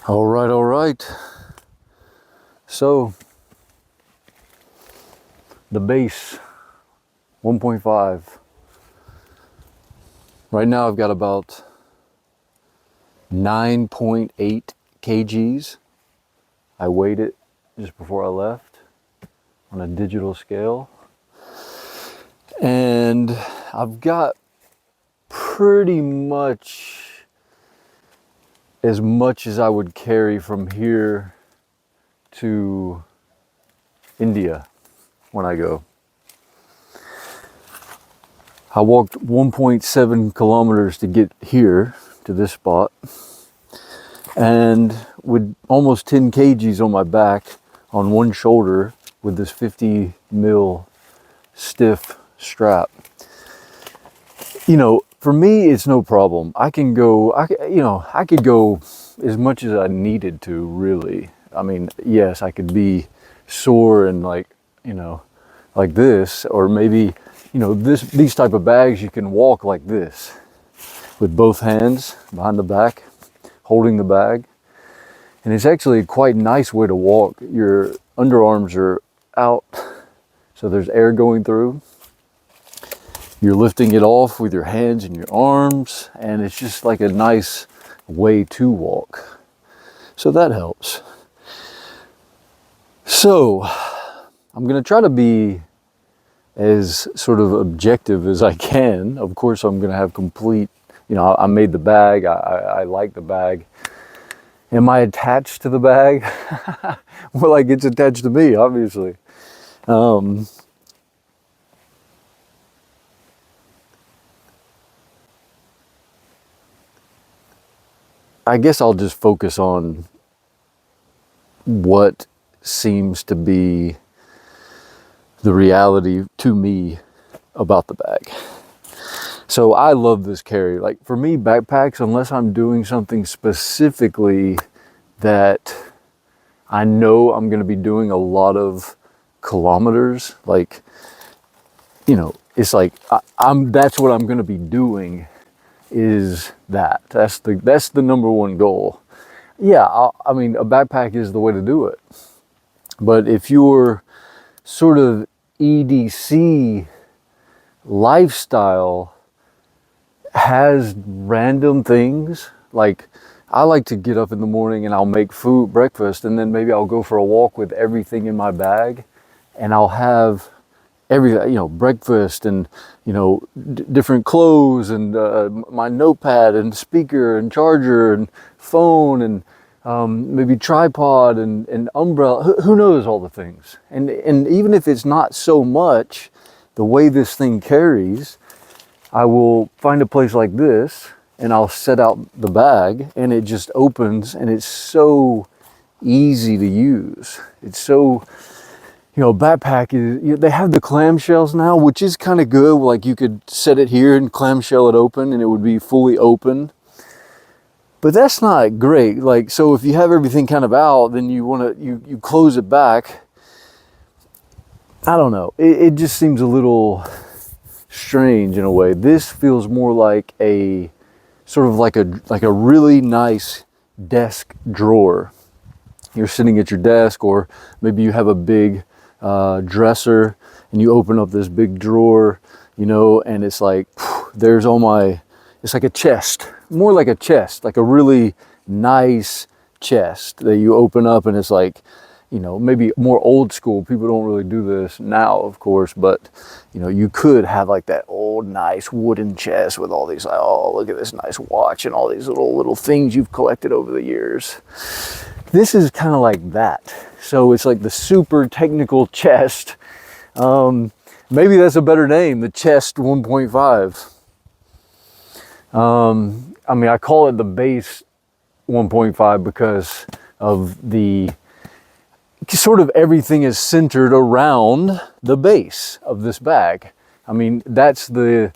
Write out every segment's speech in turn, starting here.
All right, all right. So the base 1.5. Right now I've got about 9.8 kgs. I weighed it just before I left on a digital scale. And I've got pretty much as I would carry from here to India when I go. I walked 1.7 kilometers to get here to this spot, and with almost 10 kgs on my back on one shoulder with this 50 mil stiff strap. You know, for me, it's no problem. I could go as much as I needed to, really. I mean, yes, I could be sore and like this, or maybe, these type of bags, you can walk like this with both hands behind the back, holding the bag. And it's actually a quite nice way to walk. Your underarms are out, so there's air going through. You're lifting it off with your hands and your arms, and it's just like a nice way to walk. So that helps. So I'm gonna try to be as sort of objective as I can. Of course, I'm gonna have complete, I made the bag, I like the bag. Am I attached to the bag? Well, like, it's attached to me, obviously. I guess I'll just focus on what seems to be the reality to me about the bag. So I love this carry. Like, for me, backpacks, unless I'm doing something specifically that I know I'm going to be doing a lot of kilometers, like, it's like that's what I'm going to be doing. Is that's the number one goal. Yeah, I mean, a backpack is the way to do it. But if your sort of EDC lifestyle has random things, like, I like to get up in the morning and I'll make breakfast, and then maybe I'll go for a walk with everything in my bag, and I'll have everything, breakfast and, different clothes and my notepad and speaker and charger and phone and maybe tripod and umbrella. Who knows all the things? And even if it's not so much the way this thing carries, I will find a place like this and I'll set out the bag, and it just opens, and it's so easy to use. It's so, backpack is, they have the clamshells now, which is kind of good. Like, you could set it here and clamshell it open and it would be fully open. But that's not great. Like, so if you have everything kind of out, then you close it back. I don't know. It just seems a little strange in a way. This feels more like a sort of like a really nice desk drawer. You're sitting at your desk, or maybe you have a big dresser and you open up this big drawer, and it's like, there's it's like a chest, more like a chest, like a really nice chest that you open up, and it's like, maybe more old school. People don't really do this now, of course, but you could have like that old nice wooden chest with all these, oh, look at this nice watch and all these little things you've collected over the years. This is kind of like that. So it's like the super technical chest. Maybe that's a better name, the Chest 1.5. I mean, I call it the base 1.5 because of the sort of everything is centered around the base of this bag. I mean, that's the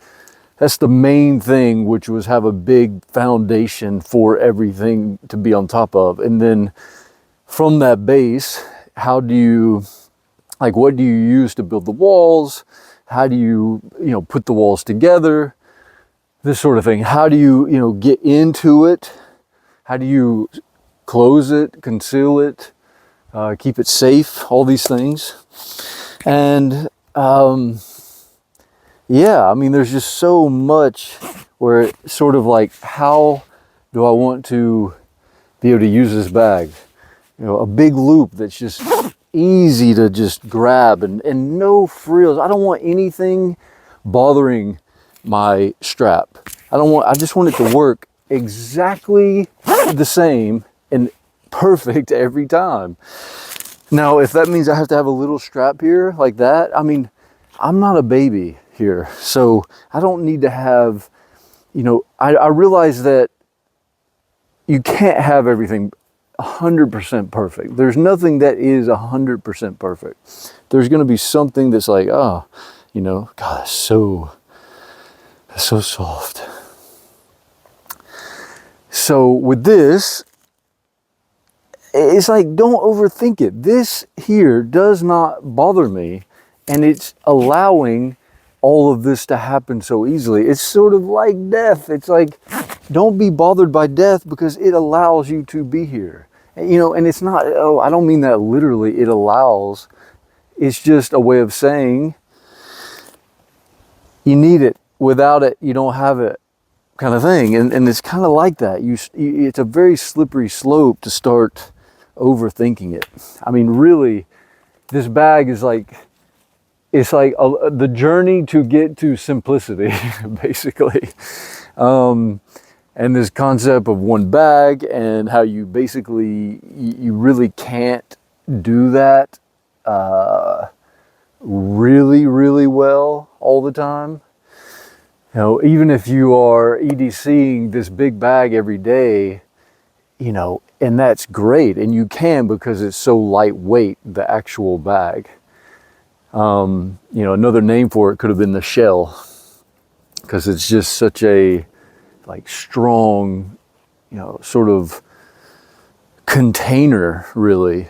main thing, which was have a big foundation for everything to be on top of. And then from that base, what do you use to build the walls? How do you, put the walls together? This sort of thing. How do you, get into it? How do you close it, conceal it, keep it safe, all these things. And yeah, I mean, there's just so much where it's sort of like, how do I want to be able to use this bag? You know, a big loop that's just easy to just grab, and no frills. I don't want anything bothering my strap. I just want it to work exactly the same and perfect every time. Now, if that means I have to have a little strap here like that, I mean, I'm not a baby here, so I don't need to have, you know, I realize that you can't have everything 100% perfect. There's nothing that is 100% perfect. There's going to be something that's like, oh, you know, God, that's so soft. So with this, it's like, don't overthink it. This here does not bother me, and it's allowing all of this to happen so easily. It's sort of like death. It's like, don't be bothered by death, because it allows you to be here. You know, and it's not, oh, I don't mean that literally, it allows. It's just a way of saying you need it. Without it, you don't have it, kind of thing. And it's kind of like that. It's a very slippery slope to start overthinking it. I mean, really, this bag is like, it's like the journey to get to simplicity, basically. And this concept of one bag, and how you basically, you really can't do that really, really well all the time. You know, even if you are EDCing this big bag every day, you know, and that's great, and you can, because it's so lightweight, the actual bag. You know, another name for it could have been the shell, because it's just such a like strong, you know, sort of container, really,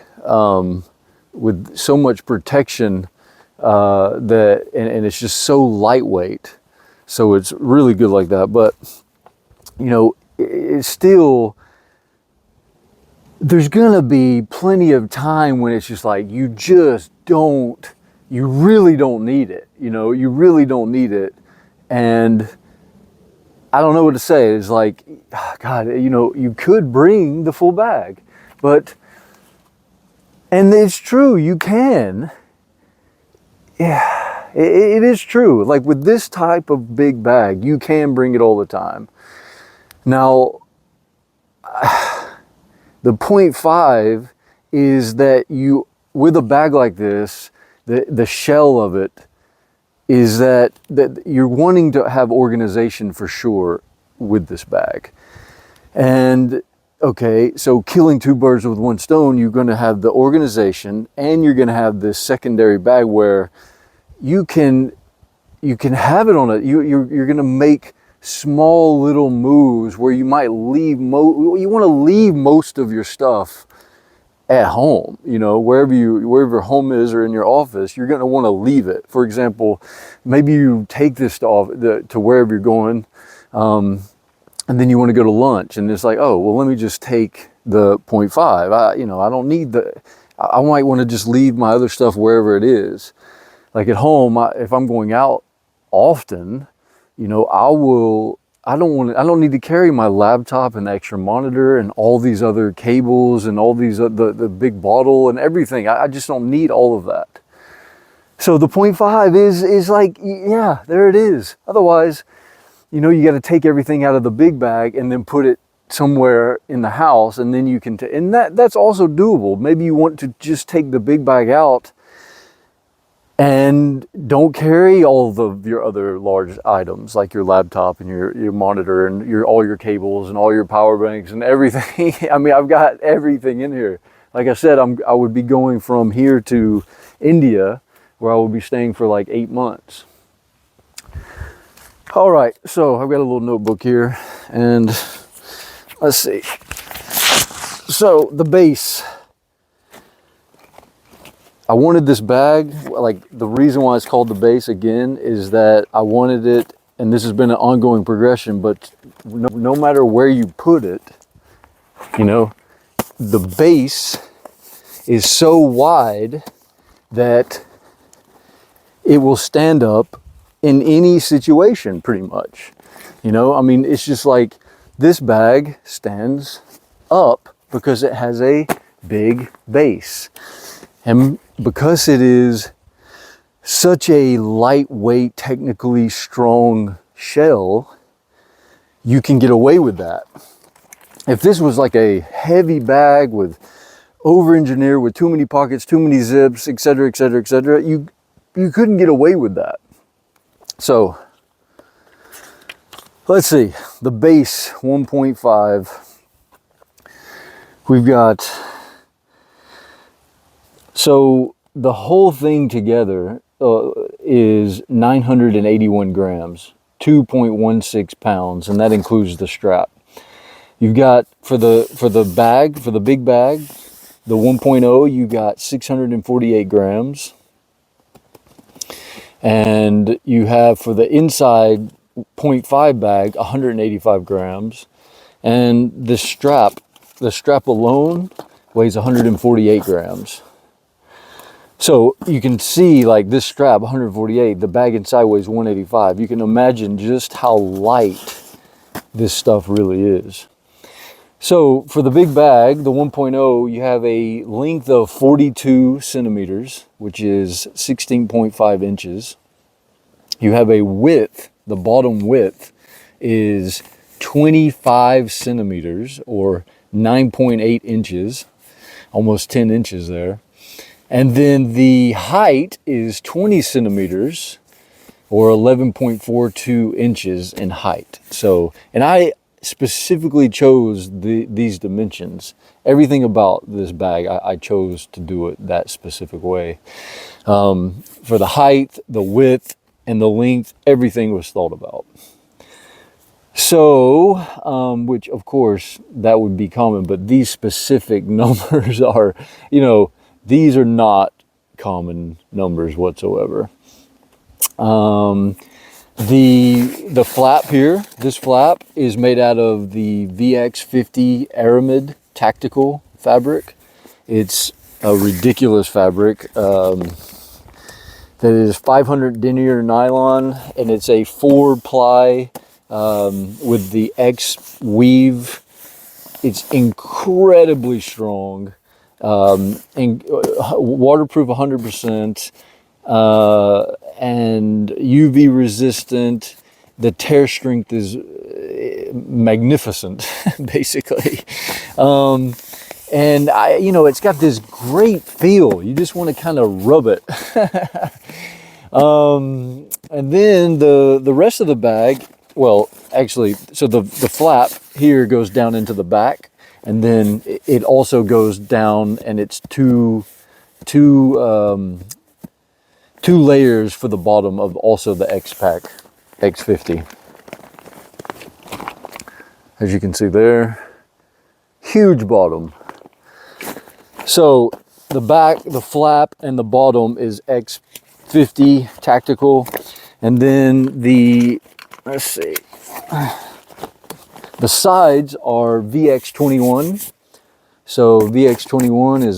with so much protection, that, and it's just so lightweight. So it's really good like that. But, you know, it's still, there's gonna be plenty of time when it's just like, you really don't need it. You know, you really don't need it. And I don't know what to say. It's like, God, you know, you could bring the full bag, but, and it's true, you can. Yeah. It is true. Like with this type of big bag, you can bring it all the time. Now, the 0.5 is that you, with a bag like this, the shell of it is that you're wanting to have organization for sure with this bag. And okay, so killing two birds with one stone, you're going to have the organization, and you're going to have this secondary bag where you can have it on it. You're going to make small little moves where you might leave you want to leave most of your stuff at home, you know, wherever your home is, or in your office, you're going to want to leave it. For example, maybe you take this to wherever you're going, and then you want to go to lunch, and it's like, oh, well, let me just take the 0.5. You know, I don't need I might want to just leave my other stuff wherever it is. Like at home, if I'm going out often, you know, I don't need to carry my laptop and extra monitor and all these other cables and all these, the big bottle and everything. I just don't need all of that. So the 0.5 is like, yeah, there it is. Otherwise, you know, you got to take everything out of the big bag and then put it somewhere in the house, and then you can, and that's also doable. Maybe you want to just take the big bag out and don't carry all of your other large items, like your laptop and your monitor and all your cables and all your power banks and everything. I mean, I've got everything in here. Like I said, I would be going from here to India, where I will be staying for like 8 months. All right, so I've got a little notebook here, and let's see. So the base. I wanted this bag, like the reason why it's called the base again is that I wanted it, and this has been an ongoing progression, but no matter where you put it, you know, the base is so wide that it will stand up in any situation pretty much. You know, I mean, it's just like this bag stands up because it has a big base. And because it is such a lightweight, technically strong shell, you can get away with that. If this was like a heavy bag with over-engineered, with too many pockets, too many zips, etc., etc., etc., you couldn't get away with that. So let's see, the base 1.5. We've got, so the whole thing together is 981 grams, 2.16 pounds, and that includes the strap. You've got, for the bag, for the big bag, the 1.0, you got 648 grams. And you have, for the inside 0.5 bag, 185 grams. And the strap alone weighs 148 grams. So you can see, like, this strap, 148, the bag inside weighs 185. You can imagine just how light this stuff really is. So for the big bag, the 1.0, you have a length of 42 centimeters, which is 16.5 inches. You have a width, the bottom width is 25 centimeters or 9.8 inches, almost 10 inches there. And then the height is 20 centimeters or 11.42 inches in height. So, and I specifically chose these dimensions. Everything about this bag, I chose to do it that specific way. For the height, the width, and the length, everything was thought about. So, which of course that would be common, but these specific numbers are, you know, these are not common numbers whatsoever. The flap here, this flap is made out of the VX50 Aramid tactical fabric. It's a ridiculous fabric that is 500 denier nylon, and it's a 4-ply with the X weave. It's incredibly strong and waterproof 100%. And UV resistant. The tear strength is magnificent, basically. And you know, it's got this great feel. You just want to kind of rub it. And then the rest of the bag, well, actually, so the flap here goes down into the back, and then it also goes down, and it's two layers for the bottom of also the X-Pack X50. As you can see there, huge bottom. So the back, the flap, and the bottom is X50 tactical, and then let's see, the sides are VX21. So VX21 is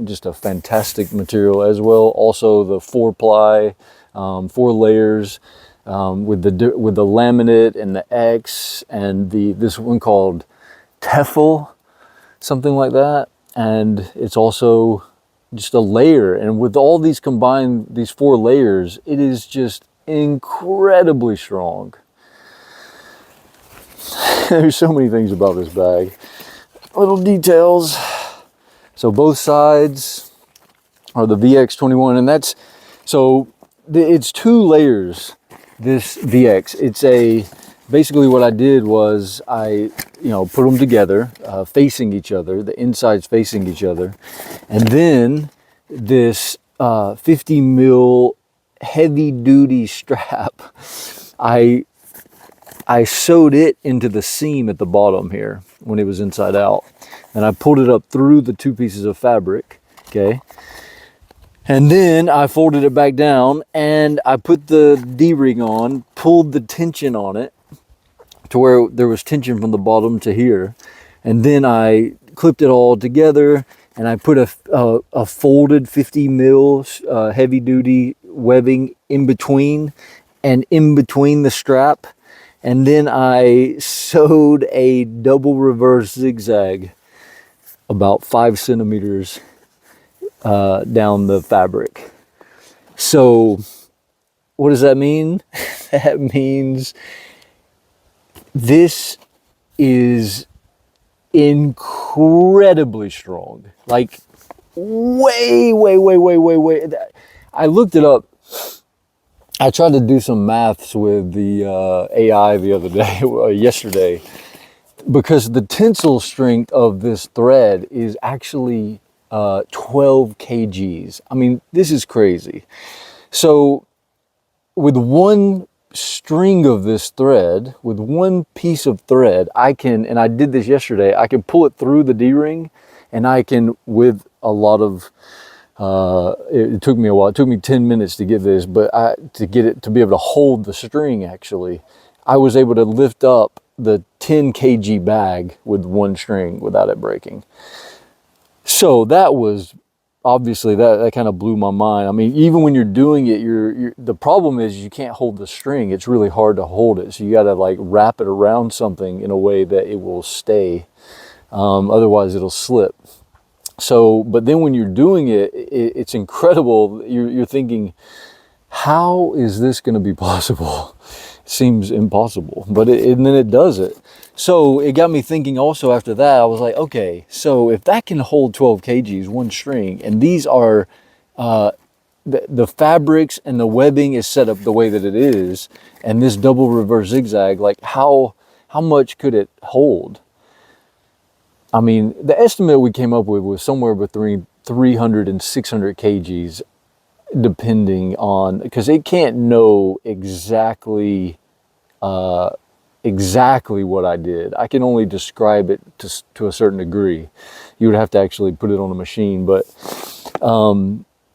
just a fantastic material as well. Also the 4-ply, 4 layers with the laminate and the X, and this one called Tefl, something like that. And it's also just a layer. And with all these combined, these 4 layers, it is just incredibly strong. There's so many things about this bag. Little details. So both sides are the VX21, and that's, so it's 2 layers, this VX. It's basically what I did was I, put them together, facing each other, the insides facing each other. And then this 50 mil heavy duty strap, I sewed it into the seam at the bottom here when it was inside out. And I pulled it up through the 2 pieces of fabric, okay? And then I folded it back down and I put the D-ring on, pulled the tension on it to where there was tension from the bottom to here. And then I clipped it all together, and I put a folded 50 mil heavy duty webbing in between the strap. And then I sewed a double reverse zigzag about 5 centimeters down the fabric. So what does that mean? That means this is incredibly strong. Like way. I looked it up. I tried to do some maths with the AI the other day, yesterday, because the tensile strength of this thread is actually 12 kgs. I mean, this is crazy. So with one string of this thread, with one piece of thread, I can, and I did this yesterday, I can pull it through the D-ring, and I can, with a lot of, it took me a while, it took me 10 minutes to get this, but to get it, to be able to hold the string actually, I was able to lift up the 10 kg bag with one string without it breaking. So that was, obviously that kind of blew my mind. I mean, even when you're doing it, the problem is you can't hold the string. It's really hard to hold it. So you got to like wrap it around something in a way that it will stay. Otherwise it'll slip. So, but then when you're doing it, it's incredible. You're thinking, how is this going to be possible? It seems impossible, but and then it does it. So it got me thinking also after that, I was like, okay, so if that can hold 12 kgs, one string, and these are, the fabrics and the webbing is set up the way that it is, and this double reverse zigzag, like how much could it hold? I mean, the estimate we came up with was somewhere between 300 and 600 kgs, depending on, because it can't know exactly what I did. I can only describe it to a certain degree. You would have to actually put it on a machine, but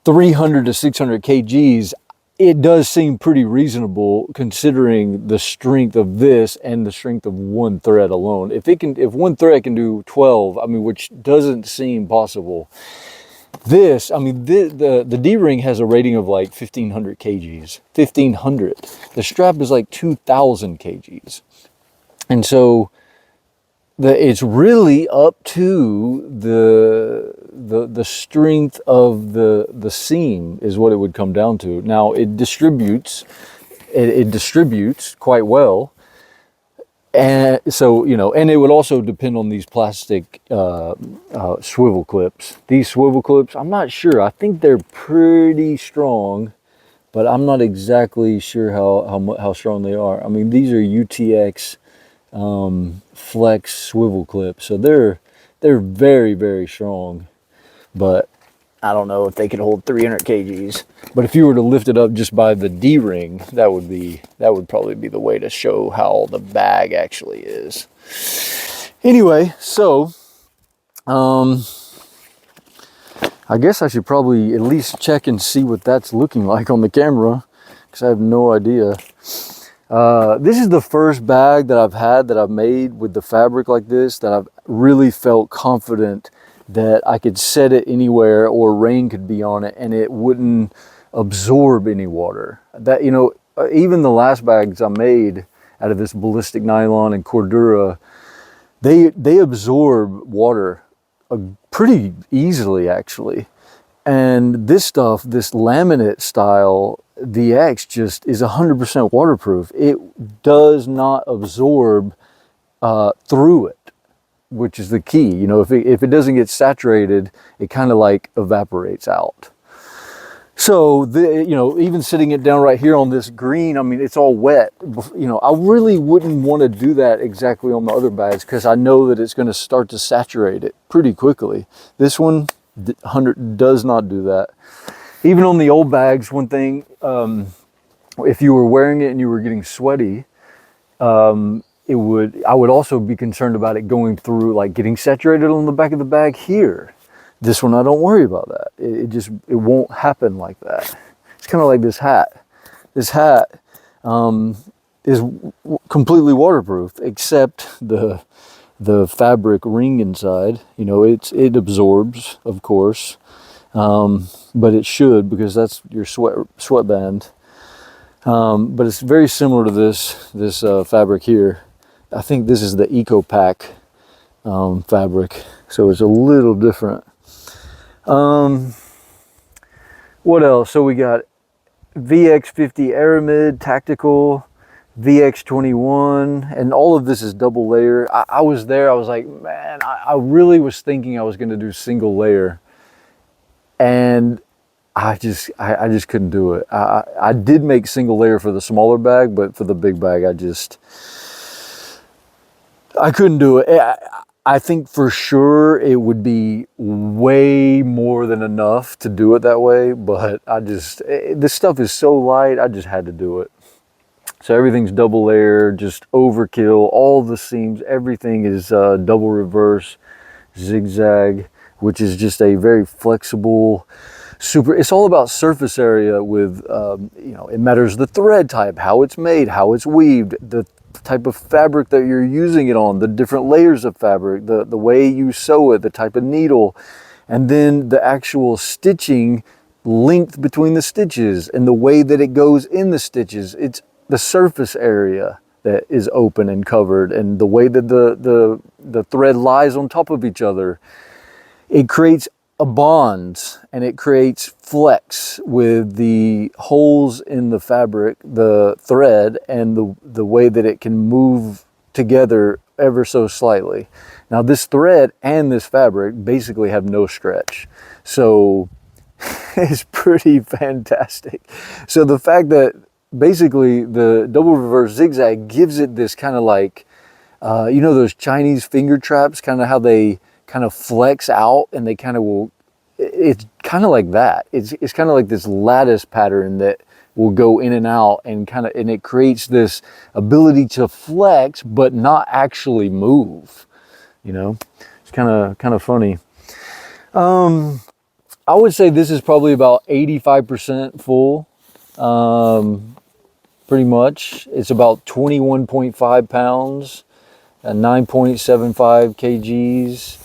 300 to 600 kgs, it does seem pretty reasonable considering the strength of this and the strength of one thread alone. If one thread can do 12, I mean, which doesn't seem possible. This, I mean, the D-ring has a rating of like 1500 kgs, 1500. The strap is like 2000 kgs. And so it's really up to the strength of the seam is what it would come down to. Now it distributes quite well, and so, you know, and it would also depend on these plastic swivel clips. These swivel clips, I'm not sure. I think they're pretty strong, but I'm not exactly sure how strong they are. I mean, these are UTX flex swivel clips, so they're very, very strong, but I don't know if they could hold 300 kgs. But if you were to lift it up just by the D-ring, that would probably be the way to show how the bag actually is. Anyway, so I guess I should probably at least check and see what that's looking like on the camera, because I have no idea. This is the first bag that I've had that I've made with the fabric like this that I've really felt confident that I could set it anywhere or rain could be on it and it wouldn't absorb any water. That, you know, even the last bags I made out of this ballistic nylon and Cordura, they absorb water pretty easily actually. And this stuff, this laminate style VX, just is 100% waterproof. It does not absorb through it, which is the key. You know, if it doesn't get saturated, it kind of like evaporates out. So, you know, even sitting it down right here on this green, I mean, it's all wet. You know, I really wouldn't want to do that exactly on the other bags because I know that it's going to start to saturate it pretty quickly. This one does not do that. Even on the old bags, one thing, if you were wearing it and you were getting sweaty, I would also be concerned about it going through, like getting saturated on the back of the bag here. This one, I don't worry about that. It won't happen like that. It's kind of like this hat. This hat is completely waterproof, except the the fabric ring inside. You know, it absorbs, of course, but it should, because that's your sweatband. But it's very similar to this fabric here. I think this is the EcoPack fabric, so it's a little different. What else? So we got VX50 Aramid Tactical, VX21, and all of this is double layer. I was there, I was like, man, I really was thinking I was going to do single layer, and I just couldn't do it. I did make single layer for the smaller bag, but for the big bag, I couldn't do it. I think for sure it would be way more than enough to do it that way, but this stuff is so light, I just had to do it. So everything's double layer, just overkill. All the seams, everything is double reverse zigzag, which is just a very flexible, it's all about surface area with, you know, it matters the thread type, how it's made, how it's weaved, the type of fabric that you're using it on, the different layers of fabric, the way you sew it, the type of needle, and then the actual stitching length between the stitches and the way that it goes in the stitches. It's the surface area that is open and covered, and the way that the thread lies on top of each other. It creates a bond, and it creates flex with the holes in the fabric, the thread, and the way that it can move together ever so slightly. Now this thread and this fabric basically have no stretch, so it's pretty fantastic. So the fact that basically the double reverse zigzag gives it this kind of like, you know, those Chinese finger traps, kind of how they kind of flex out, and they kind of will, it's kind of like that. It's kind of like this lattice pattern that will go in and out, and it creates this ability to flex but not actually move. You know, it's kind of funny. I would say this is probably about 85% full. Pretty much. It's about 21.5 pounds, 9.75 kgs.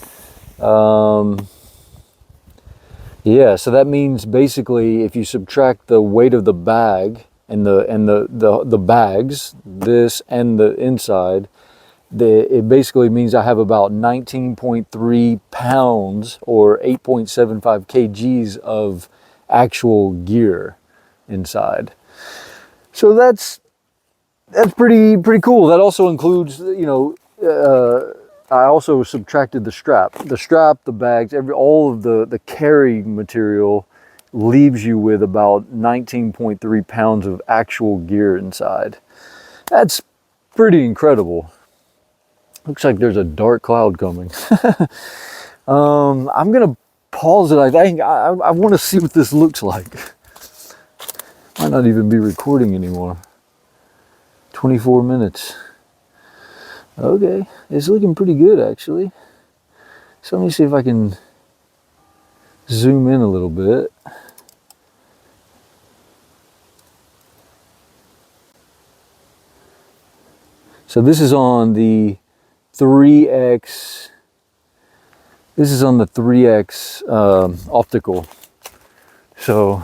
Yeah, so that means basically if you subtract the weight of the bag and the bags, this and the inside, it basically means I have about 19.3 pounds or 8.75 kgs of actual gear inside. So that's pretty cool. That also includes, you know, I also subtracted the strap, the bags, all of the carry material leaves you with about 19.3 pounds of actual gear inside. That's pretty incredible. Looks like there's a dark cloud coming. I'm gonna pause it. I think I want to see what this looks like. Might not even be recording anymore. 24 minutes. Okay, it's looking pretty good actually. So let me see if I can zoom in a little bit. So this is on the 3X. This is on the 3X optical. So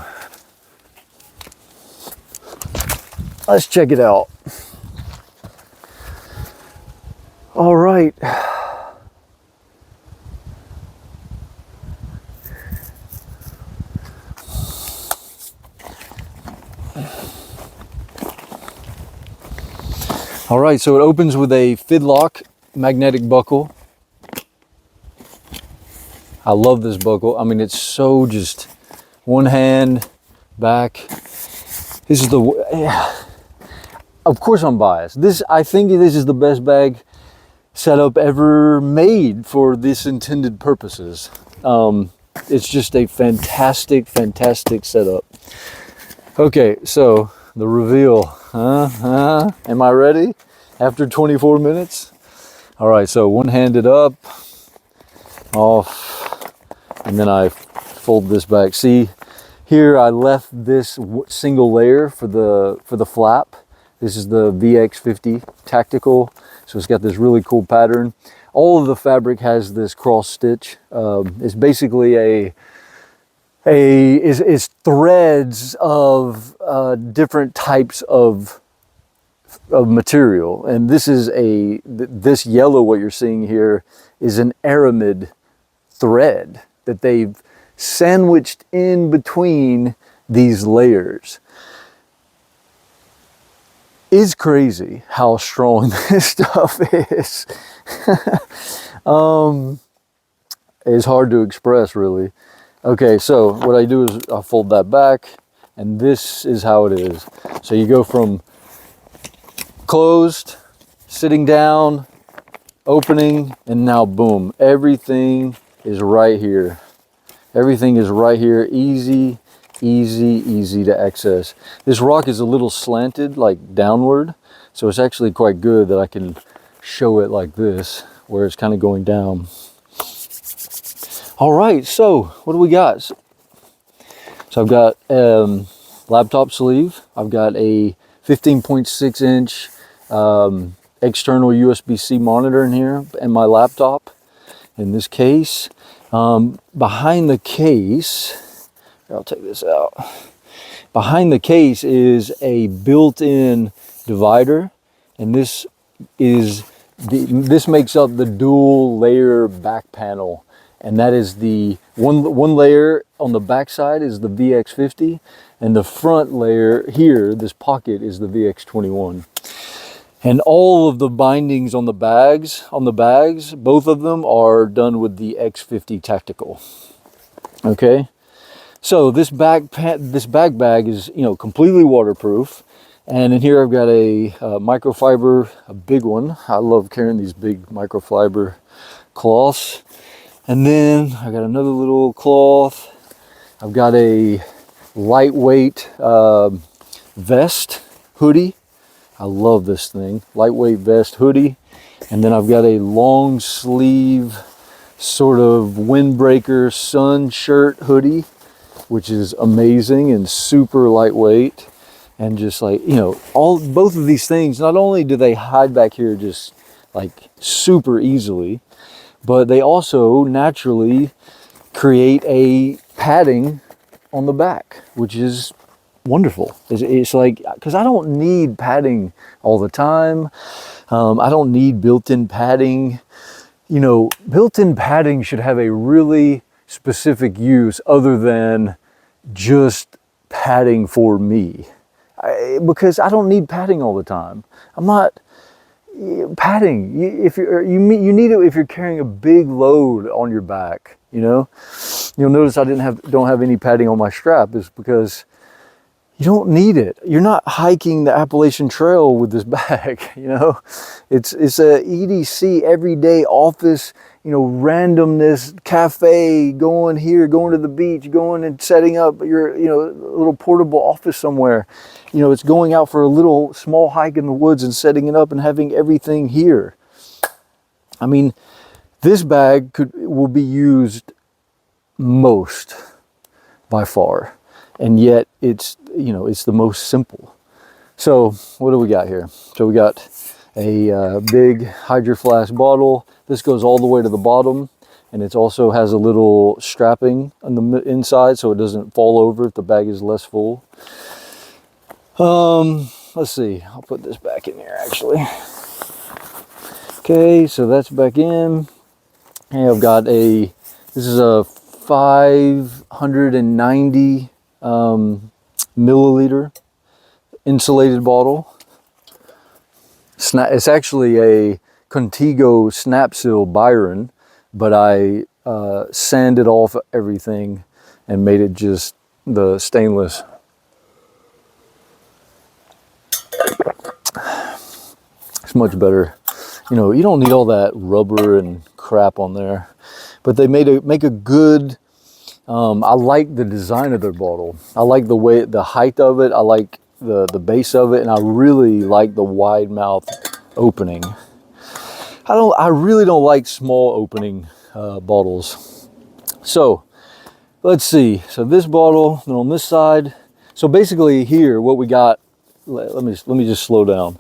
let's check it out. All right. All right, so it opens with a Fidlock magnetic buckle. I love this buckle. I mean, it's so just one hand back. This is of course I'm biased. I think this is the best bag setup ever made for this intended purposes. It's just a fantastic setup. Okay, so the reveal. Am I ready after 24 minutes? All right, so one-handed up, off, and then I fold this back. See, here I left this single layer for the flap. This is the VX50 Tactical, so it's got this really cool pattern. all of the fabric has this cross stitch. It's basically is threads of different types of material, and this is this yellow, what you're seeing here, is an aramid thread that they've sandwiched in between these layers. It's crazy how strong this stuff is. It's hard to express, really. Okay, so what I do is I fold that back, and this is how it is. So you go from closed, sitting down, opening, and now boom, everything is right here. Everything is right here, easy to access. This rock is a little slanted, like downward, so it's actually quite good that I can show it like this, where it's kind of going down. All right, so what do we got? So I've got laptop sleeve. I've got a 15.6 inch external USB-C monitor in here, and my laptop in this case. Behind the case, I'll take this out. Behind the case is a built-in divider, and this makes up the dual layer back panel. And that is the one layer on the back side is the VX50, and the front layer here, this pocket, is the VX21. And all of the bindings on the bags, both of them are done with the X50 Tactical. Okay, so this bag bag is, you know, completely waterproof. And in here I've got a microfiber, a big one. I love carrying these big microfiber cloths. And then I got another little cloth. I've got a lightweight vest hoodie. I love this thing. Lightweight vest hoodie. And then I've got a long sleeve sort of windbreaker sun shirt hoodie, which is amazing and super lightweight. And just like, you know, both of these things, not only do they hide back here just like super easily, but they also naturally create a padding on the back, which is wonderful. It's like, because I don't need padding all the time. I don't need built-in padding. You know, built-in padding should have a really specific use other than just padding for me. Because I don't need padding all the time. I'm not... Padding, if you need it if you're carrying a big load on your back. You know, you'll notice I don't have any padding on my strap, is because you don't need it. You're not hiking the Appalachian Trail with this bag. You know, it's a EDC everyday office, you know, randomness cafe, going here, going to the beach, going and setting up your, you know, little portable office somewhere. You know, it's going out for a little small hike in the woods and setting it up and having everything here. I mean, this bag will be used most by far, and yet it's, you know, it's the most simple. So what do we got here? So we got a big Hydro Flask bottle. This goes all the way to the bottom, and it also has a little strapping on the inside so it doesn't fall over if the bag is less full. Let's see, I'll put this back in here actually. Okay, so that's back in. And I've got this is a 590 milliliter insulated bottle. It's actually a Contigo Snapsil Byron, but I sanded off everything and made it just the stainless. It's much better. You know, you don't need all that rubber and crap on there. But they make a good, I like the design of their bottle. I like the height of it. I like the base of it, and I really like the wide mouth opening. I really don't like small opening bottles. So let's see. So this bottle, and on this side. So basically here, what we got. Let me just slow down.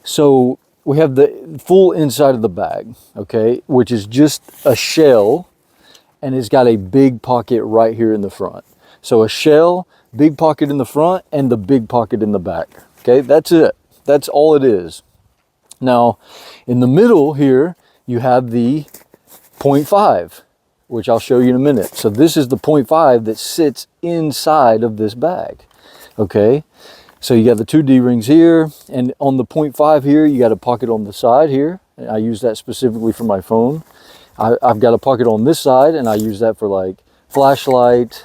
So we have the full inside of the bag, okay, which is just a shell, and it's got a big pocket right here in the front. So a shell, big pocket in the front, and the big pocket in the back. Okay, that's it. That's all it is. Now, in the middle here, you have the 0.5, which I'll show you in a minute. So this is the 0.5 that sits inside of this bag. Okay, so you got the two D-rings here, and on the 0.5 here, you got a pocket on the side here. And I use that specifically for my phone. I've got a pocket on this side, and I use that for like flashlight.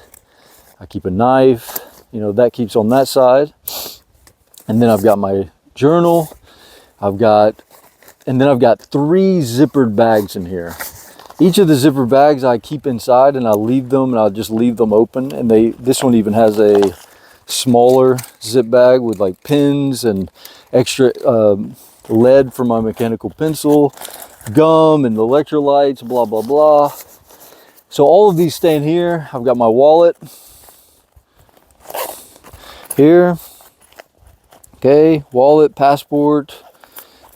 I keep a knife, you know, that keeps on that side. And then I've got my journal. And then I've got 3 zippered bags in here. Each of the zipper bags I keep inside, and I leave them, and I'll just leave them open. And this one even has a smaller zip bag with like pins and extra lead for my mechanical pencil, gum and electrolytes, blah, blah, blah. So all of these stay in here. I've got my wallet here. Okay, wallet, passport.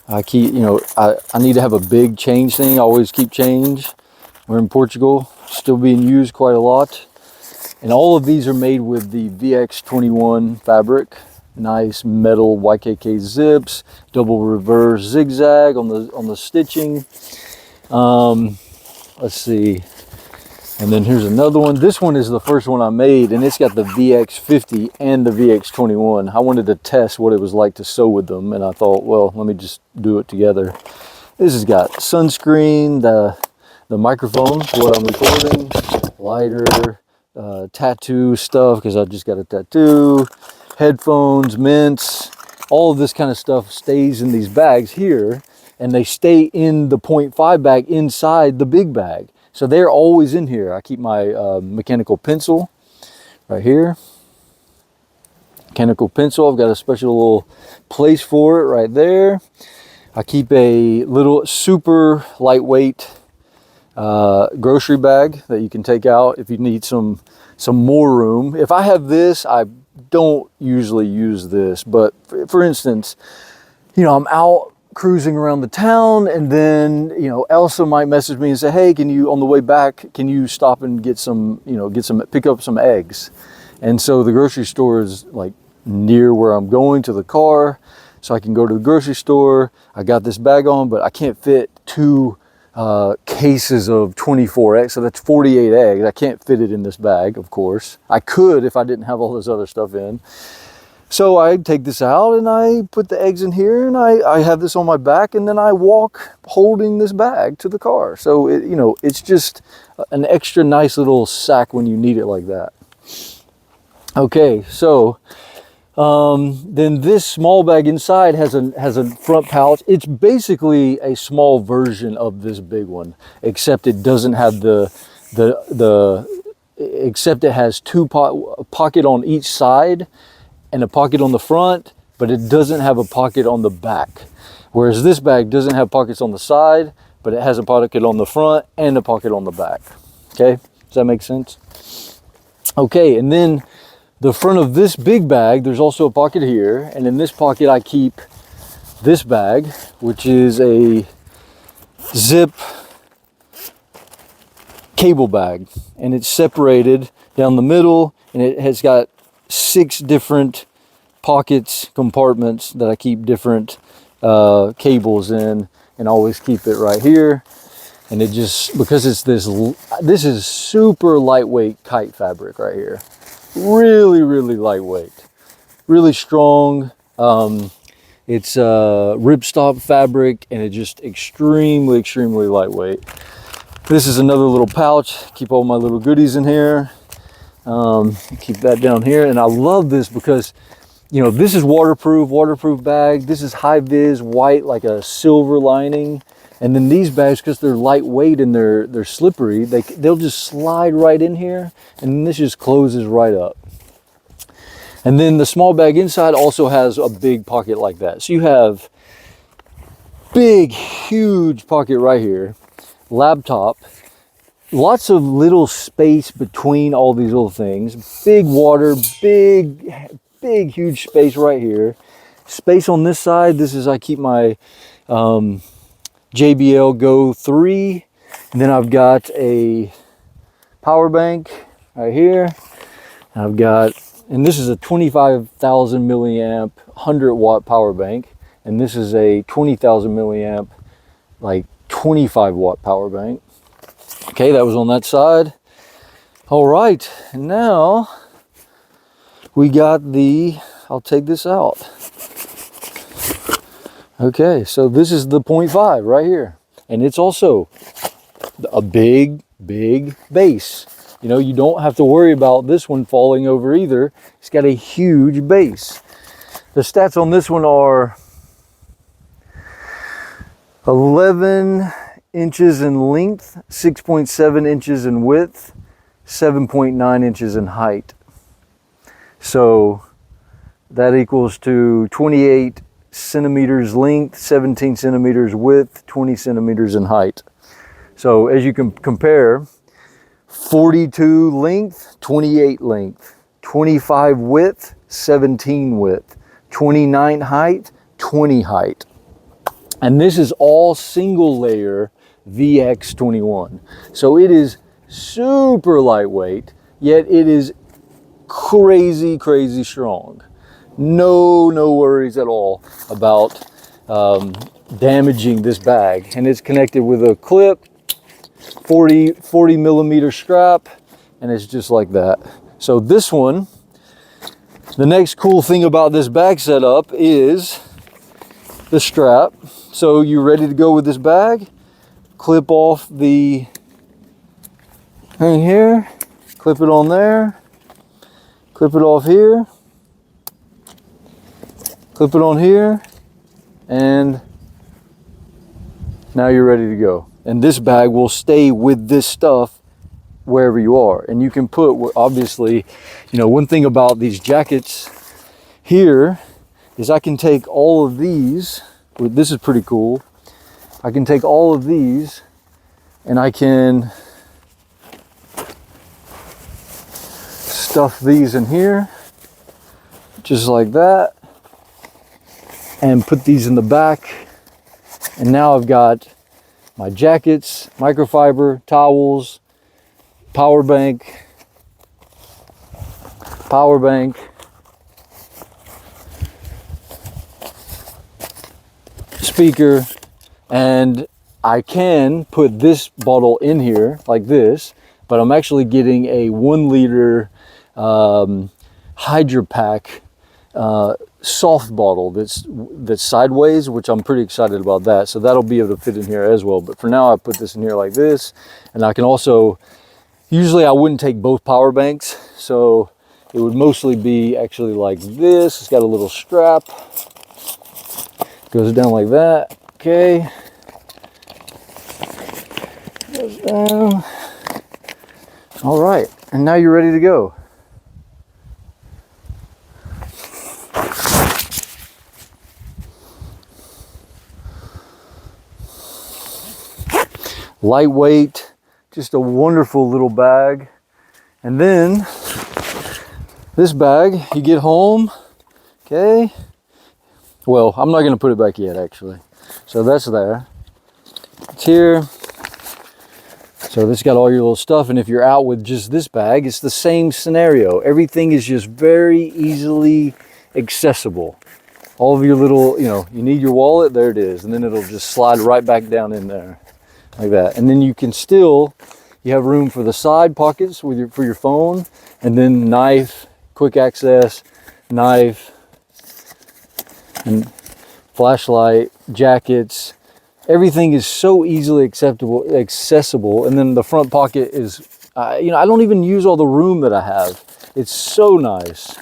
I keep, you know, I need to have a big change thing. I always keep change. We're in Portugal, still being used quite a lot. And all of these are made with the VX21 fabric. Nice metal YKK zips, double reverse zigzag on the stitching. Let's see. And then here's another one. This one is the first one I made, and it's got the VX50 and the VX21. I wanted to test what it was like to sew with them, and I thought, well, let me just do it together. This has got sunscreen, the microphone for what I'm recording, lighter, tattoo stuff because I just got a tattoo, headphones, mints, all of this kind of stuff stays in these bags here, and they stay in the 0.5 bag inside the big bag. So they're always in here. I keep my mechanical pencil right here. Mechanical pencil, I've got a special little place for it right there. I keep a little super lightweight grocery bag that you can take out if you need some more room. If I have this, I don't usually use this, but for instance, you know, I'm out cruising around the town, and then, you know, Elsa might message me and say, hey, can you, on the way back, can you stop and get some, you know, pick up some eggs? And so the grocery store is like near where I'm going to the car, so I can go to the grocery store. I got this bag on, but I can't fit 2 cases of 24 eggs, so that's 48 eggs. I can't fit it in this bag, of course. I could if I didn't have all this other stuff in. So I take this out and I put the eggs in here, and I have this on my back, and then I walk holding this bag to the car. So it, you know, it's just an extra nice little sack when you need it like that. Okay, so then this small bag inside has a front pouch. It's basically a small version of this big one, except it doesn't have except it has a pocket on each side and a pocket on the front, but it doesn't have a pocket on the back. Whereas this bag doesn't have pockets on the side, but it has a pocket on the front and a pocket on the back. Okay, does that make sense? Okay, and then the front of this big bag, there's also a pocket here, and in this pocket I keep this bag, which is a zip cable bag, and it's separated down the middle, and it has got 6 different pockets, compartments that I keep different cables in, and always keep it right here. And it just, because it's this is super lightweight kite fabric right here. Really, really lightweight, really strong. It's ripstop fabric, and it's just extremely, extremely lightweight. This is another little pouch. Keep all my little goodies in here. Keep that down here. And I love this because, you know, this is waterproof bag. This is high vis white, like a silver lining. And then these bags, because they're lightweight and they're slippery, they'll just slide right in here, and this just closes right up. And then the small bag inside also has a big pocket like that. So you have big, huge pocket right here, laptop, lots of little space between all these little things, big water, big, huge space right here. Space on this side, this is, I keep my JBL Go 3, and then I've got a power bank right here. I've got, and this is a 25,000 milliamp 100-watt power bank, and this is a 20,000 milliamp like 25-watt power bank. Okay, that was on that side. All right, and now we got the, I'll take this out. Okay, so this is the 0.5 right here. And it's also a big base. You know, you don't have to worry about this one falling over either. It's got a huge base. The stats on this one are 11 inches in length, 6.7 inches in width, 7.9 inches in height. So that equals to 28 centimeters length, 17 centimeters width, 20 centimeters in height. So as you can compare, 42 length, 28 length, 25 width, 17 width, 29 height, 20 height. And this is all single layer VX21. So it is super lightweight, yet it is crazy strong. No worries at all about damaging this bag. And it's connected with a clip, 40 millimeter strap, and it's just like that. So this one, the next cool thing about this bag setup is the strap. So you're ready to go with this bag, clip off the thing here, clip it on there, clip it off here, clip it on here, and now you're ready to go. And this bag will stay with this stuff wherever you are. And you can put, obviously, you know, one thing about these jackets here is I can take all of these, this is pretty cool. I can take all of these and I can stuff these in here, just like that, and put these in the back. And now I've got my jackets, microfiber, towels, power bank, speaker, and I can put this bottle in here like this, but I'm actually getting a 1 liter Hydra Pack soft bottle that's sideways, which I'm pretty excited about that. So that'll be able to fit in here as well. But for now, I put this in here like this, and I can also, usually I wouldn't take both power banks, so it would mostly be actually like this. It's got a little strap, goes down like that. Okay, goes down. All right, and now you're ready to go. Lightweight, just a wonderful little bag. And then this bag, you get home, okay? Well, I'm not gonna put it back yet, actually. So that's there. It's here. So this got all your little stuff, and if you're out with just this bag, it's the same scenario. Everything is just very easily accessible. All of your little, you know, you need your wallet, there it is, and then it'll just slide right back down in there. Like that. And then you can still, you have room for the side pockets with for your phone, and then knife, quick access, knife, and flashlight, jackets. Everything is so easily accessible. And then the front pocket is, you know, I don't even use all the room that I have. It's so nice.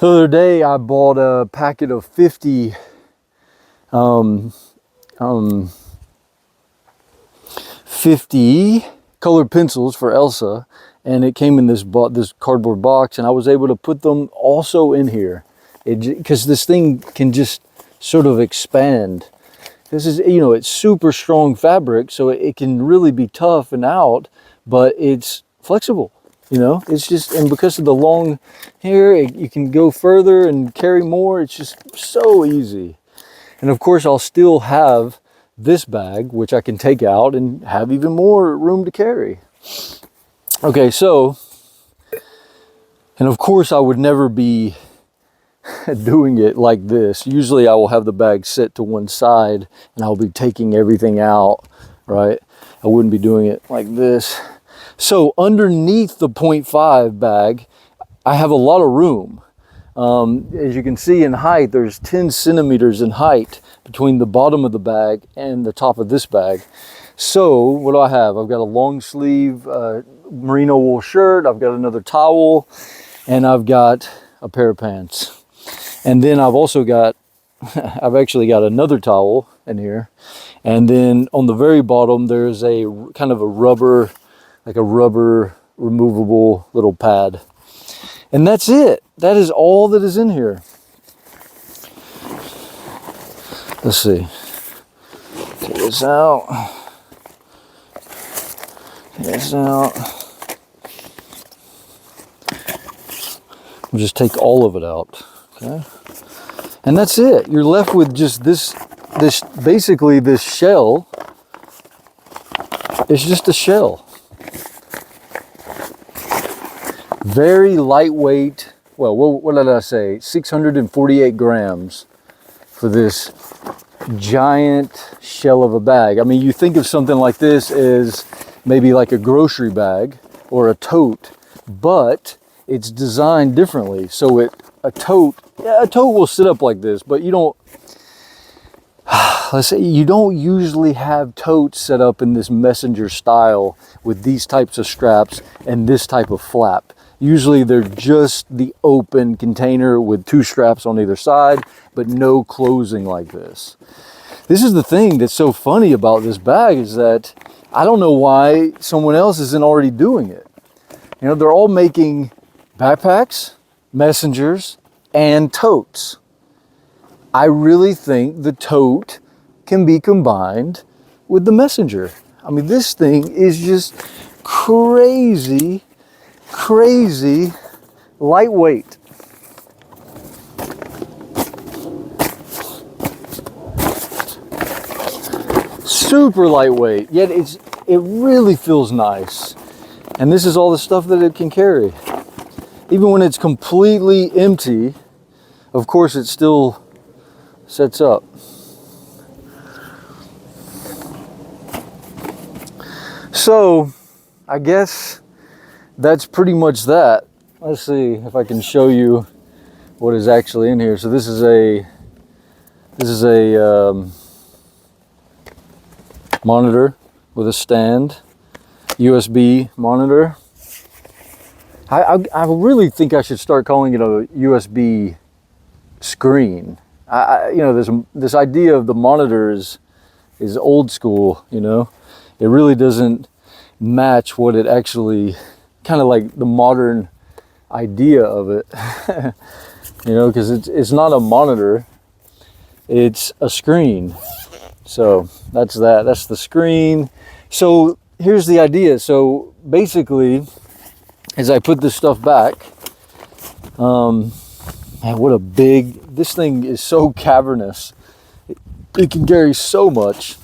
The other day I bought a packet of 50 50 colored pencils for Elsa, and it came in this cardboard box, and I was able to put them also in here, because this thing can just sort of expand. This is, you know, it's super strong fabric, so it can really be tough and out, but it's flexible. You know, it's just, and because of the long hair, you can go further and carry more. It's just so easy. And of course, I'll still have this bag, which I can take out and have even more room to carry. Okay, so, and of course I would never be doing it like this. Usually I will have the bag set to one side and I'll be taking everything out, right? I wouldn't be doing it like this. So underneath the 0.5 bag, I have a lot of room. As you can see in height, there's 10 centimeters in height between the bottom of the bag and the top of this bag. So what do I have? I've got a long sleeve merino wool shirt, I've got another towel, and I've got a pair of pants. And then I've also got, I've actually got another towel in here. And then on the very bottom, there's a kind of a rubber, like a rubber removable little pad. And that's it. That is all that is in here. Let's see. Take this out. Take this out. We'll just take all of it out. Okay. And that's it. You're left with just this basically this shell. It's just a shell. Very lightweight. Well, what did I say? 648 grams for this giant shell of a bag. I mean, you think of something like this as maybe like a grocery bag or a tote, but it's designed differently. So a tote will sit up like this, but you don't, let's say you don't usually have totes set up in this messenger style with these types of straps and this type of flap. Usually they're just the open container with two straps on either side, but no closing like this. This is the thing that's so funny about this bag, is that I don't know why someone else isn't already doing it. You know, they're all making backpacks, messengers, and totes. I really think the tote can be combined with the messenger. I mean, this thing is just crazy lightweight. Super lightweight, yet it really feels nice. And this is all the stuff that it can carry. Even when it's completely empty, of course it still sets up. So I guess that's pretty much that. Let's see if I can show you what is actually in here. So this is a monitor with a stand, USB monitor. I really think I should start calling it a USB screen. You know, this idea of the monitor is old school. You know, it really doesn't match what it actually, kind of like the modern idea of it. You know, because it's not a monitor, it's a screen. So that's the screen. So here's the idea. So basically, as I put this stuff back, man, what a big, this thing is so cavernous. It can carry so much.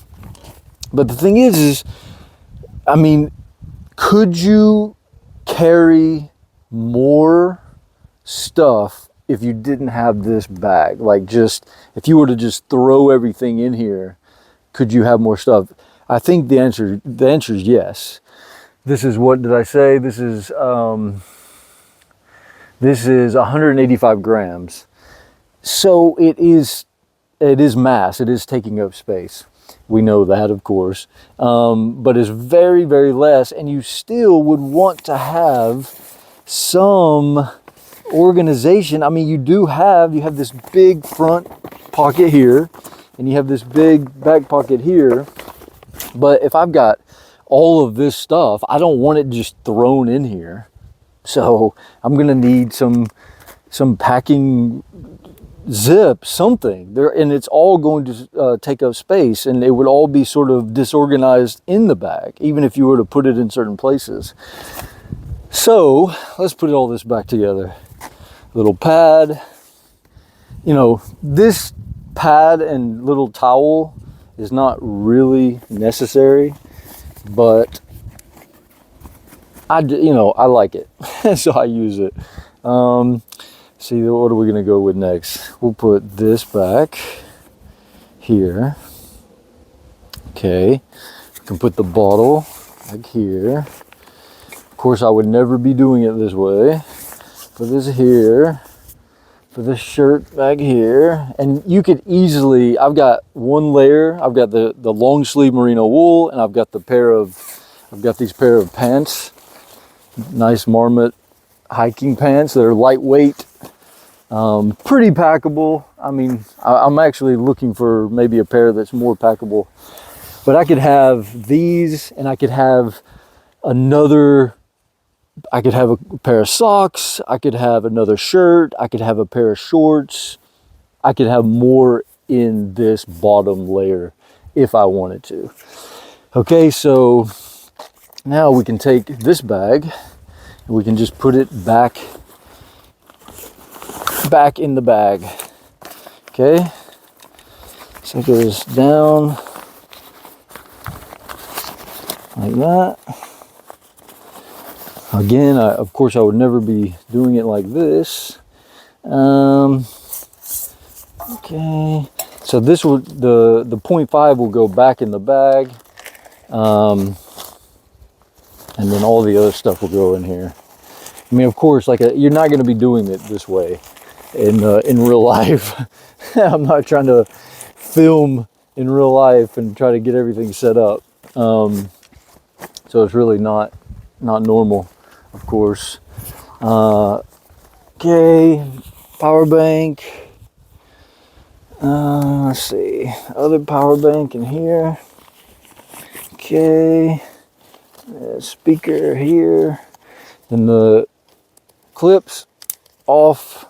But the thing is, I mean, could you carry more stuff if you didn't have this bag? Like, just, if you were to just throw everything in here, could you have more stuff? I think the answer is yes. This is, what did I say? This is 185 grams. So it is mass. It is taking up space. We know that, of course. But it's very, very less, and you still would want to have some organization. I mean, you have this big front pocket here, and you have this big back pocket here. But if I've got all of this stuff, I don't want it just thrown in here. So I'm gonna need some packing zip, something there, and it's all going to take up space, and it would all be sort of disorganized in the bag, even if you were to put it in certain places. So let's put all this back together. Little pad. You know, this pad and little towel is not really necessary, but I like it, so I use it. See, what are we gonna go with next? We'll put this back here. Okay, we can put the bottle back here. Of course, I would never be doing it this way. Put this here. Put this shirt back here. And you could easily, I've got one layer. I've got the long sleeve merino wool, and I've got these pair of pants. Nice Marmot hiking pants that are lightweight, pretty packable. I mean, I'm actually looking for maybe a pair that's more packable. But I could have these, and I could have a pair of socks, I could have another shirt, I could have a pair of shorts, I could have more in this bottom layer if I wanted to. Okay, so now we can take this bag and we can just put it back in the bag. Okay, so it goes down like that. Again, of course, I would never be doing it like this. Okay, so this would the 0.5 will go back in the bag, and then all the other stuff will go in here. I mean, of course, you're not going to be doing it this way in real life. I'm not trying to film in real life and try to get everything set up. So it's really not normal. Of course. Okay, power bank. Let's see, other power bank in here. Okay, speaker here. Then the clips off,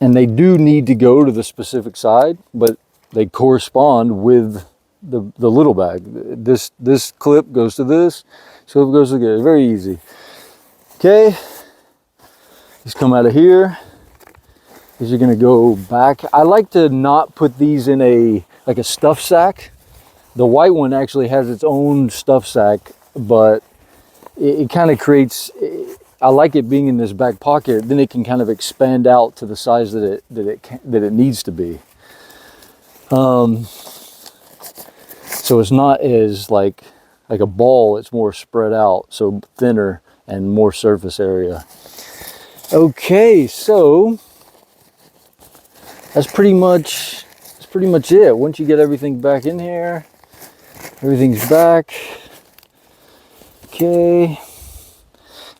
and they do need to go to the specific side, but they correspond with the little bag. This clip goes to this. So it goes together, very easy. Okay, these come out of here. These are gonna go back. I like to not put these in a stuff sack. The white one actually has its own stuff sack, but it kind of creates, I like it being in this back pocket, then it can kind of expand out to the size that it needs to be. So it's not as like a ball, it's more spread out, so thinner and more surface area. Okay, so that's pretty much it. Once you get everything back in here, everything's back. Okay,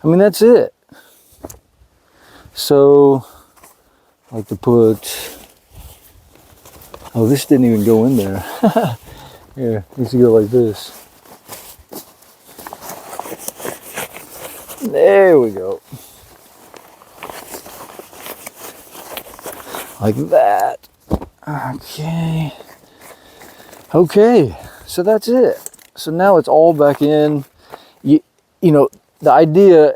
I mean, that's it. So I like to put, oh, this didn't even go in there. Here, it needs to go like this. There we go. Like that. Okay. Okay, so that's it. So now it's all back in. You know, the idea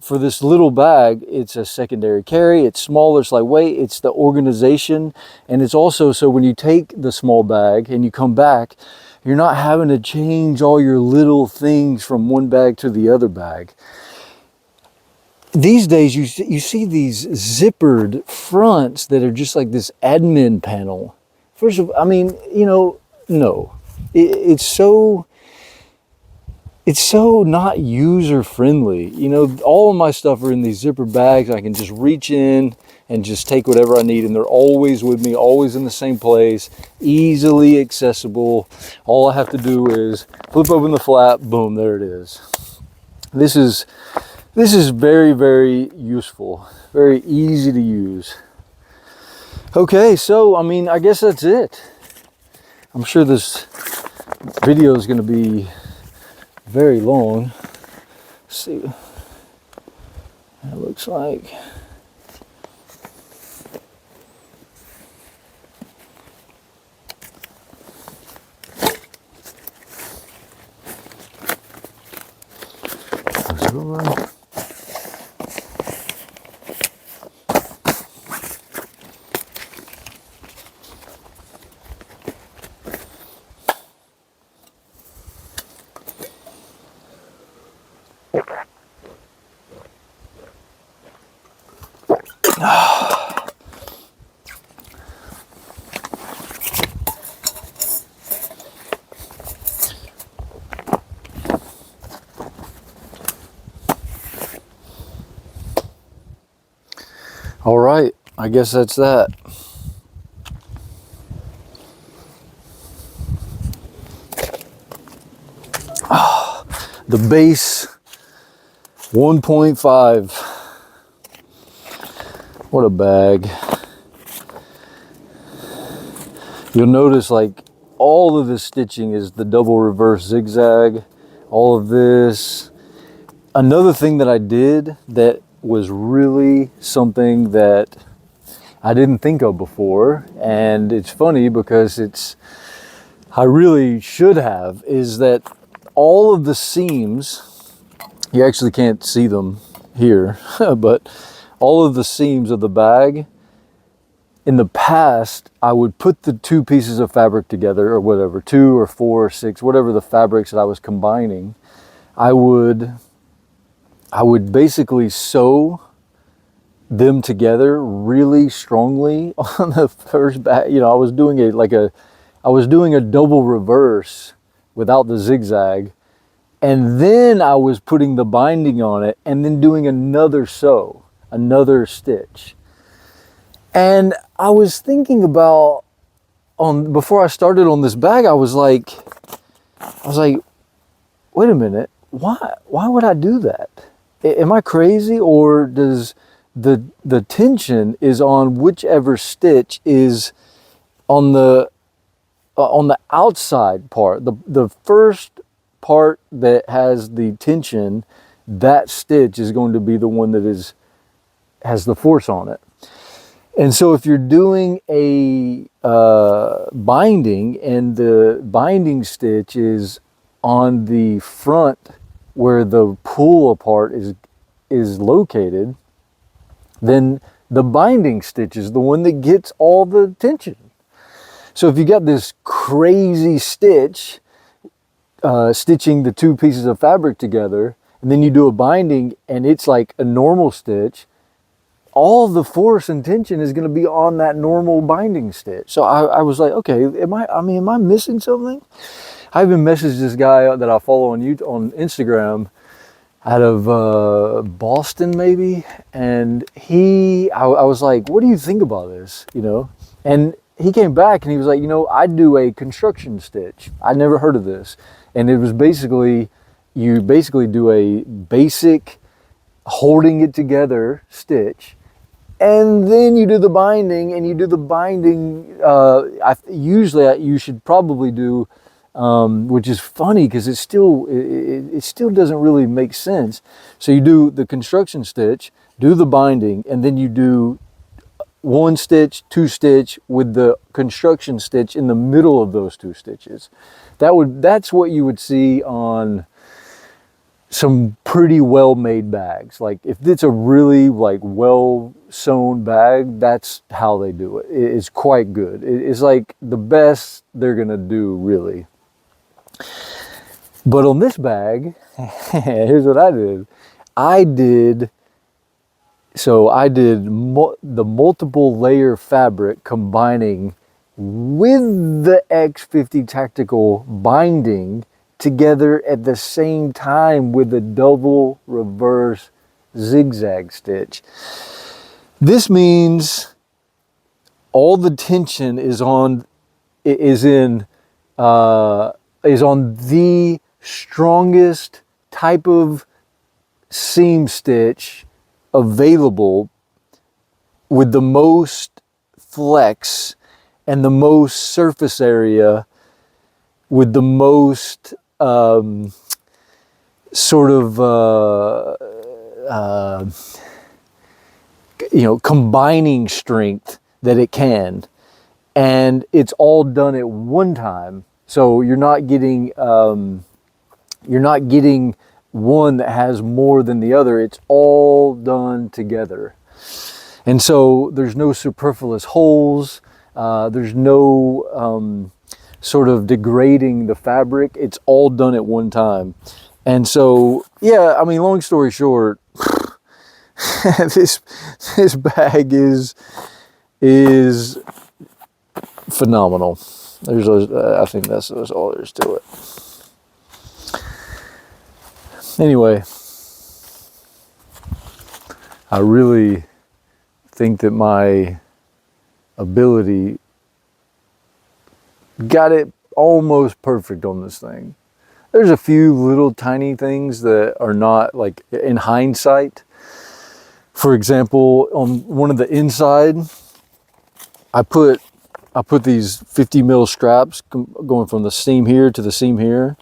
for this little bag, it's a secondary carry. It's smaller, it's lightweight. It's the organization. And it's also so when you take the small bag and you come back, you're not having to change all your little things from one bag to the other bag. These days, you see these zippered fronts that are just like this admin panel. First of all, I mean, you know, no. It's so not user friendly. You know, all of my stuff are in these zipper bags. I can just reach in and just take whatever I need, and they're always with me, always in the same place, easily accessible. All I have to do is flip open the flap, boom, there it is. This is very, very useful, very easy to use. Okay, so I mean, I guess that's it. I'm sure this video is going to be very long. Let's see what it looks like. something. All right, I guess that's that. The base 1.5. What a bag. You'll notice like all of the stitching is the double reverse zigzag, all of this. Another thing that I did that was really something that I didn't think of before, and it's funny because I really should have, is that all of the seams, you actually can't see them here, but all of the seams of the bag, in the past, I would put the two pieces of fabric together or whatever, 2 or 4 or 6, whatever the fabrics that I was combining, I would basically sew them together really strongly on the first bag. You know, I was doing a double reverse without the zigzag, and then I was putting the binding on it and then doing another sew, another stitch. And I was thinking about, before I started on this bag, I was like, wait a minute, why would I do that? Am I crazy, or does the tension is on whichever stitch is on the outside part, the first part that has the tension, that stitch is going to be the one that has the force on it. And so if you're doing a binding and the binding stitch is on the front where the pull apart is located, then the binding stitch is the one that gets all the tension. So if you got this crazy stitch, stitching the two pieces of fabric together, and then you do a binding and it's like a normal stitch, all the force and tension is going to be on that normal binding stitch. So I was like, okay, am I missing something? I even messaged this guy that I follow on Instagram out of Boston maybe, and I was like, what do you think about this, you know? And he came back and he was like, you know, I do a construction stitch. I never heard of this. And it was basically, you basically do a basic holding it together stitch, and then you do the binding, and you do the binding, usually you should probably do, which is funny because it still doesn't really make sense. So you do the construction stitch, do the binding, and then you do 1 stitch, 2 stitch with the construction stitch in the middle of those 2 stitches. That's what you would see on some pretty well-made bags. Like if it's a really like well sewn bag, that's how they do it. It's quite good. It's like the best they're gonna do, really. But on this bag, here's what I did. I did the multiple layer fabric combining with the X50 Tactical binding together at the same time with a double reverse zigzag stitch. This means all the tension is on the strongest type of seam stitch available, with the most flex and the most surface area, with the most combining strength that it can, and it's all done at one time. So you're not getting one that has more than the other. It's all done together. And so there's no superfluous holes. There's no sort of degrading the fabric. It's all done at one time. And so, yeah, I mean, long story short, this bag is phenomenal. I think that's all there is to it. Anyway, I really think that my ability got it almost perfect on this thing. There's a few little tiny things that are not, like, in hindsight. For example, on one of the inside, I put these 50 mil straps going from the seam here to the seam here.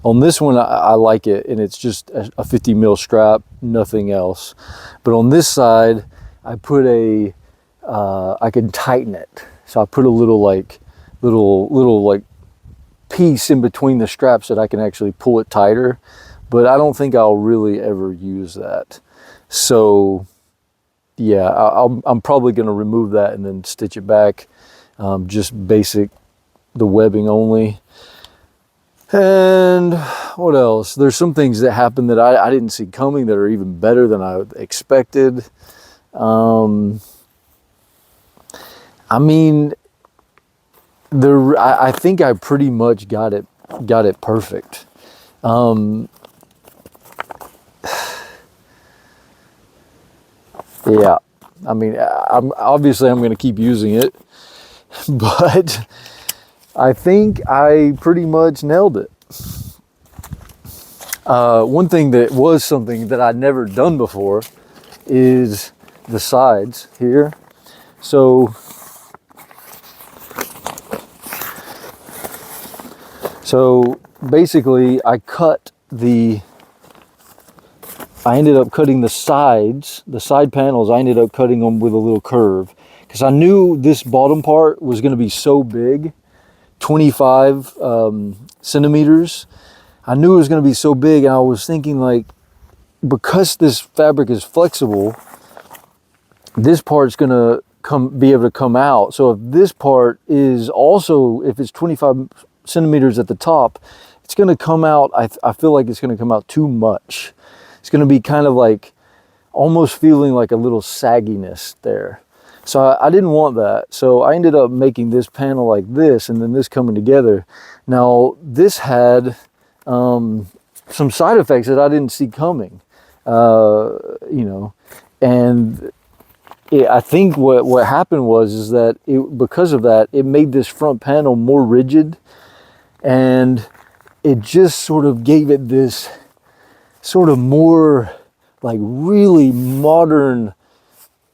On this one, I like it, and it's just a 50 mil strap, nothing else. But on this side, I put I can tighten it. So I put a little piece in between the straps that I can actually pull it tighter. But I don't think I'll really ever use that. So yeah, I'm probably going to remove that and then stitch it back. Just basic, the webbing only. And what else? There's some things that happened that I didn't see coming that are even better than I expected. I mean, I think I pretty much got it perfect. Yeah, I mean, I'm going to keep using it, but I think I pretty much nailed it. One thing that was something that I'd never done before is the sides here. So basically I ended up cutting the side panels. I ended up cutting them with a little curve because I knew this bottom part was going to be so big, 25 centimeters. I knew it was going to be so big, and I was thinking, like, because this fabric is flexible, this part's going to be able to come out. So if this part is also, if it's 25 centimeters at the top, it's going to come out, I feel like it's going to come out too much. It's going to be kind of like almost feeling like a little sagginess there. So I didn't want that. So I ended up making this panel like this, and then this coming together. Now this had some side effects that I didn't see coming, and I think what happened was that because of that, it made this front panel more rigid, and it just sort of gave it this sort of more like really modern,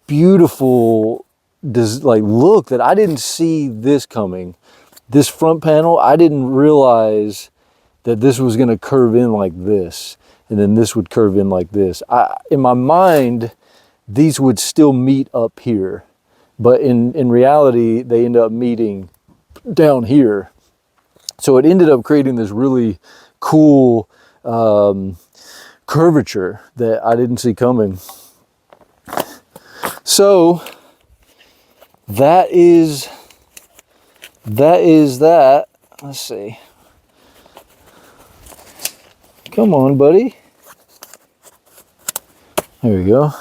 beautiful like look that I didn't see this coming. This front panel, I didn't realize that this was going to curve in like this, and then this would curve in like this. In my mind, these would still meet up here, but in reality, they end up meeting down here. So it ended up creating this really cool curvature that I didn't see coming. So that is that. Let's see. Come on, buddy. There we go.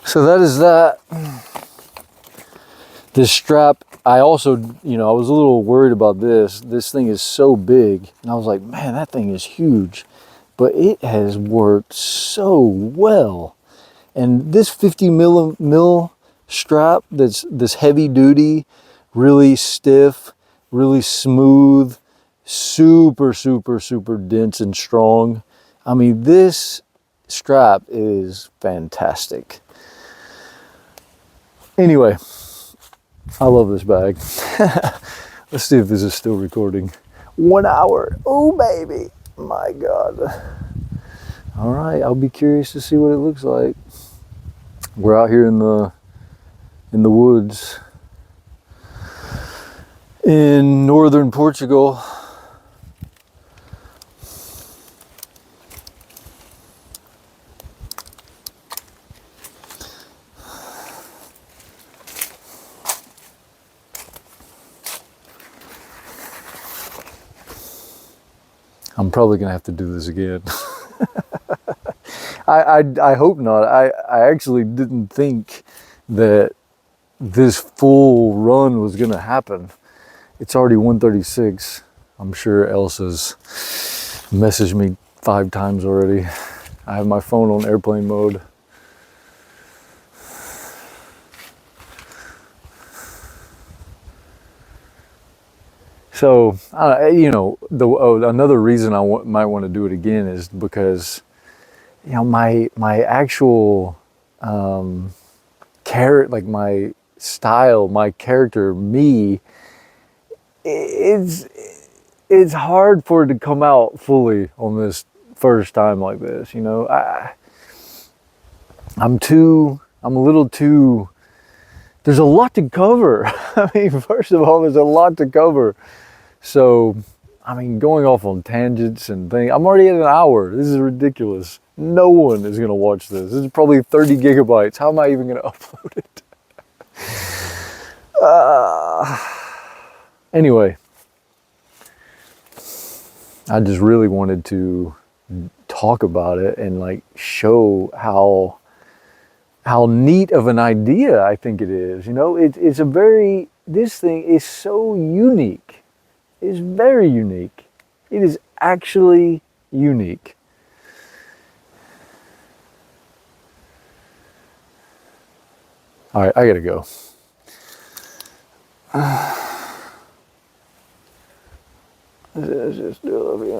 So that is that. This strap, I also, I was a little worried about this. This thing is so big. And I was like, man, that thing is huge. But it has worked so well. And this 50 mil strap that's this heavy duty, really stiff, really smooth, super, super, super dense and strong. I mean, this strap is fantastic. Anyway, I love this bag. Let's see if this is still recording. 1 hour. Oh, baby. My God. All right, I'll be curious to see what it looks like. We're out here in the woods in northern Portugal. I'm probably gonna have to do this again. I hope not. I actually didn't think that this full run was gonna happen. It's already 1:36. I'm sure Elsa's messaged me 5 times already. I have my phone on airplane mode. So, another reason might want to do it again is because, my actual like my style, my character, me, it's hard for it to come out fully on this first time like this. I'm a little too. There's a lot to cover. I mean, first of all, there's a lot to cover. So, I mean, going off on tangents and things, I'm already at an hour. This is ridiculous. No one is going to watch this. This is probably 30 gigabytes. How am I even going to upload it? Anyway, I just really wanted to talk about it and like show how neat of an idea I think it is. This thing is so unique. It's very unique. It is actually unique. All right, I gotta go. Let's just do a little bit.